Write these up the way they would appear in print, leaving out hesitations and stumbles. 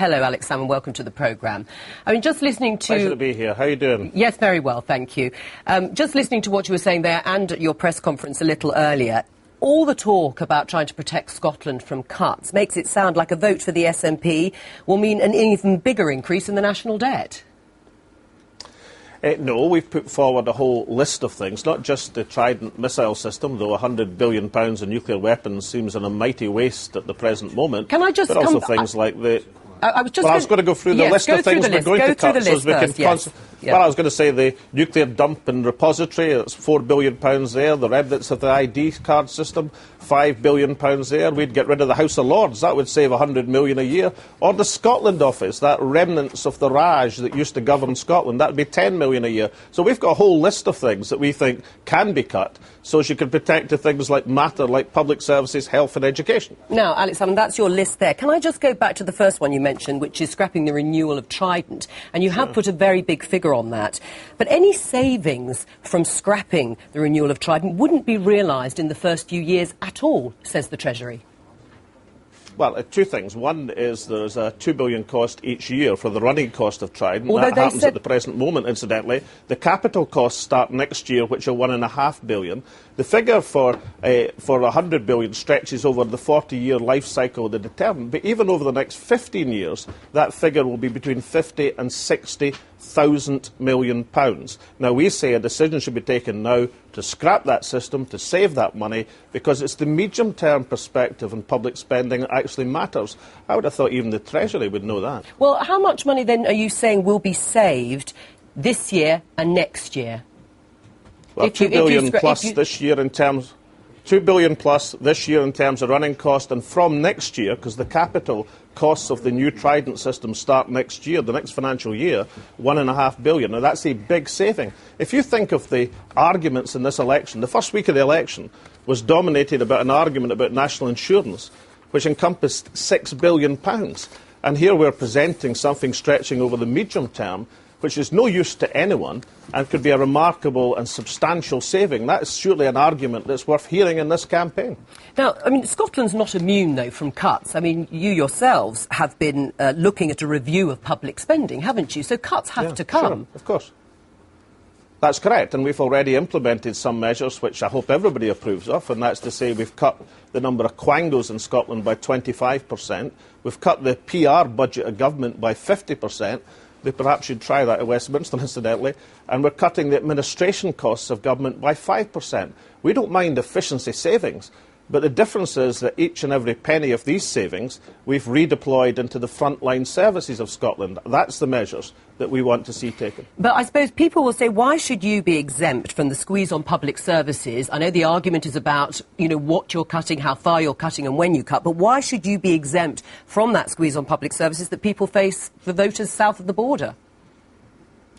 Hello, Alex Salmond. Welcome to the programme. I mean, just listening to... Pleasure to be here. How are you doing? Yes, very well, thank you. Just listening to what you were saying there and at your press conference a little earlier, all the talk about trying to protect Scotland from cuts makes it sound like a vote for the SNP will mean an even bigger increase in the national debt. No, we've put forward a whole list of things, not just the Trident missile system, though £100 billion in nuclear weapons seems an almighty waste at the present moment. Can I just but also things like the... I was going to go through the list of things we're going to cut so as we can... Well, I was going to say the nuclear dump and repository, that's £4 billion there. The remnants of the ID card system, £5 billion there. We'd get rid of the House of Lords. That would save £100 million a year. Or the Scotland office, that remnants of the Raj that used to govern Scotland, that would be £10 million a year. So we've got a whole list of things that we think can be cut so as you can protect the things like matter, like public services, health and education. Now, Alex Salmond, that's your list there. Can I just go back to the first one you mentioned, which is scrapping the renewal of Trident? And you have put a very big figure on that. But any savings from scrapping the renewal of Trident wouldn't be realised in the first few years at all, says the Treasury. Well, two things. One is there's a £2 billion cost each year for the running cost of Trident. Although that happens at the present moment, incidentally. The capital costs start next year, which are £1.5 billion. The figure for £100 billion stretches over the 40-year life cycle of the deterrent. But even over the next 15 years, that figure will be between 50 and 60,000 million pounds. Now, we say a decision should be taken now to scrap that system, to save that money, because it's the medium-term perspective in public spending that actually matters. I would have thought even the Treasury would know that. Well, how much money then are you saying will be saved this year and next year? Well, £2 billion plus this year in terms... £2 billion plus this year in terms of running cost, and from next year, because the capital costs of the new Trident system start next year, the next financial year, £1.5 billion. Now, that's a big saving. If you think of the arguments in this election, the first week of the election was dominated about an argument about national insurance, which encompassed £6 billion. And here we're presenting something stretching over the medium term, which is no use to anyone and could be a remarkable and substantial saving. That is surely an argument that's worth hearing in this campaign. Now, I mean, Scotland's not immune, though, from cuts. I mean, you yourselves have been looking at a review of public spending, haven't you? So cuts have to come. Sure, of course. That's correct, and we've already implemented some measures which I hope everybody approves of, and that's to say we've cut the number of quangos in Scotland by 25%. We've cut the PR budget of government by 50%. They perhaps should try that at Westminster, incidentally. And we're cutting the administration costs of government by 5%. We don't mind efficiency savings, but the difference is that each and every penny of these savings we've redeployed into the frontline services of Scotland. That's the measures that we want to see taken. But I suppose people will say, why should you be exempt from the squeeze on public services? I know the argument is about, you know, what you're cutting, how far you're cutting and when you cut, but why should you be exempt from that squeeze on public services that people face for voters south of the border?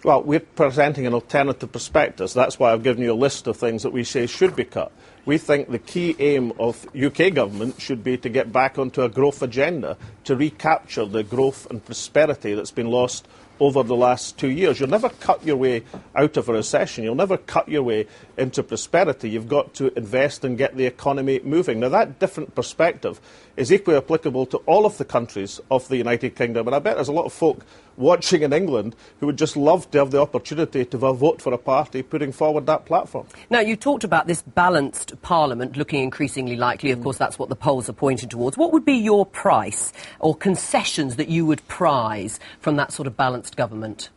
Well, we're presenting an alternative prospectus. That's why I've given you a list of things that we say should be cut. We think the key aim of UK government should be to get back onto a growth agenda, to recapture the growth and prosperity that's been lost over the last 2 years. You'll never cut your way out of a recession. You'll never cut your way into prosperity. You've got to invest and get the economy moving. Now, that different perspective is equally applicable to all of the countries of the United Kingdom. And I bet there's a lot of folk watching in England who would just love to have the opportunity to vote for a party putting forward that platform. Now, you talked about this balanced parliament looking increasingly likely. Of course, that's what the polls are pointing towards. What would be your price or concessions that you would prize from that sort of balanced government?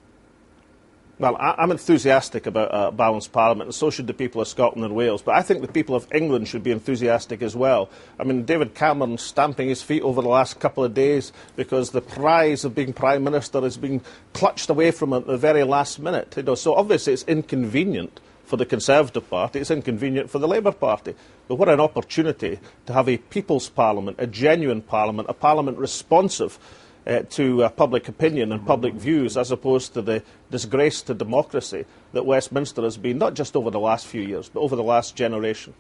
Well, I'm enthusiastic about a balanced parliament, and so should the people of Scotland and Wales. But I think the people of England should be enthusiastic as well. I mean, David Cameron stamping his feet over the last couple of days because the prize of being Prime Minister is being clutched away from him at the very last minute. You know, so obviously it's inconvenient for the Conservative Party, it's inconvenient for the Labour Party. But what an opportunity to have a people's parliament, a genuine parliament, a parliament responsive to public opinion and public views, as opposed to the disgrace to democracy that Westminster has been, not just over the last few years, but over the last generation.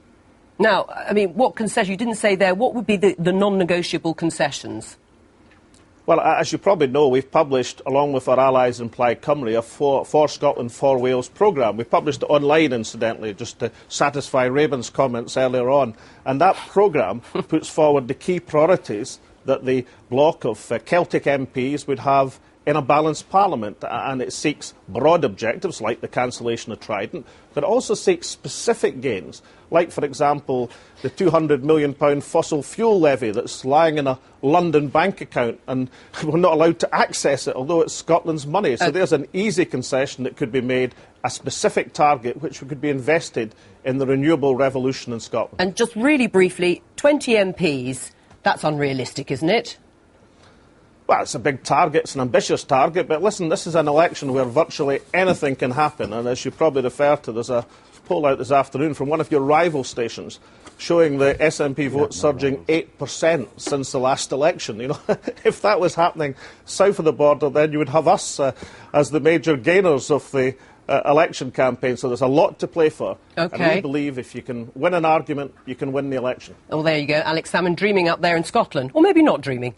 Now, I mean, what concession, you didn't say there, what would be the non-negotiable concessions? Well, as you probably know, we've published, along with our allies in Plaid Cymru, a For Scotland, For Wales programme. We published it online, incidentally, just to satisfy Raymond's comments earlier on. And that programme puts forward the key priorities that the bloc of Celtic MPs would have in a balanced parliament, and it seeks broad objectives like the cancellation of Trident, but also seeks specific gains, like, for example, the £200 million fossil fuel levy that's lying in a London bank account, and we're not allowed to access it, although it's Scotland's money. So there's an easy concession that could be made, a specific target which could be invested in the renewable revolution in Scotland. And just really briefly, 20 MPs, that's unrealistic, isn't it? Well, it's a big target, it's an ambitious target, but listen, this is an election where virtually anything can happen, and as you probably refer to, there's a poll out this afternoon from one of your rival stations showing the SNP vote surging 8% since the last election. You know, if that was happening south of the border, then you would have us as the major gainers of the election campaign, so there's a lot to play for. Okay. And we believe if you can win an argument, you can win the election. Well, there you go. Alex Salmond dreaming up there in Scotland. Or maybe not dreaming.